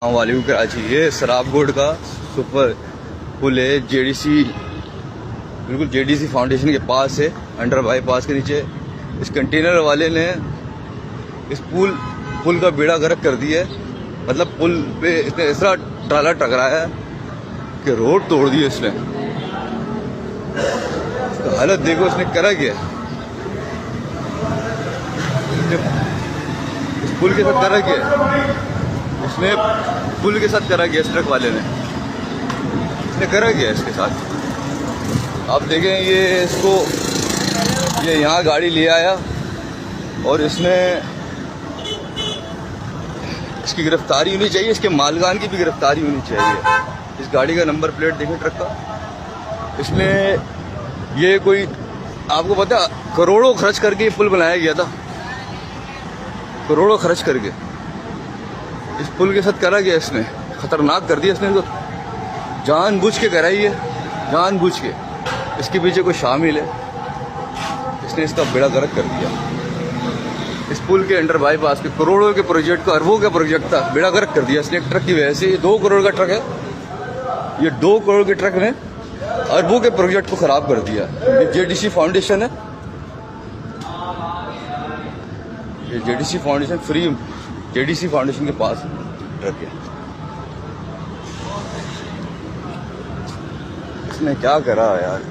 वालेकुम कराची। ये सराबगोड का सुपर पुल है, जेडीसी, बिल्कुल जेडीसी फाउंडेशन के पास है, अंडर बाईपास के नीचे। इस कंटेनर वाले ने इस पुल का बेड़ा गर्क कर दिया है। मतलब पुल पे इसने ऐसा ट्राला टकराया है कि रोड तोड़ दी इसने। तो हालत देखो इसने करा क्या, इस पुल के साथ करा क्या, इसने पुल के साथ करा गया, इस ट्रक वाले ने इसने करा गया इसके साथ। आप देखें ये इसको, ये यहाँ गाड़ी ले आया और इसने, इसकी गिरफ्तारी होनी चाहिए, इसके मालगान की भी गिरफ्तारी होनी चाहिए। इस गाड़ी का नंबर प्लेट देखें ट्रक का। इसने ये कोई, आपको पता, करोड़ों खर्च करके ये पुल बनाया गया था, करोड़ों खर्च करके इस पुल के साथ करा गया इसने। खतरनाक कर दिया इसने, तो जानबूझ के कराई है, जानबूझ के। इसके पीछे कोई शामिल है, इसने इसका बेड़ा गर्क कर दिया। इस पुल के अंडर बाईपास के करोड़ों के प्रोजेक्ट को, अरबों का प्रोजेक्ट था, बेड़ा गर्क कर दिया इसने एक ट्रक की वजह से। ये 2 करोड़ का ट्रक है, ये 2 करोड़ के ट्रक ने अरबों के प्रोजेक्ट को खराब कर दिया। ये जेडीसी फाउंडेशन है, ये JDC foundation, free JDC foundation के पास ट्रक है। इसने क्या करा यार।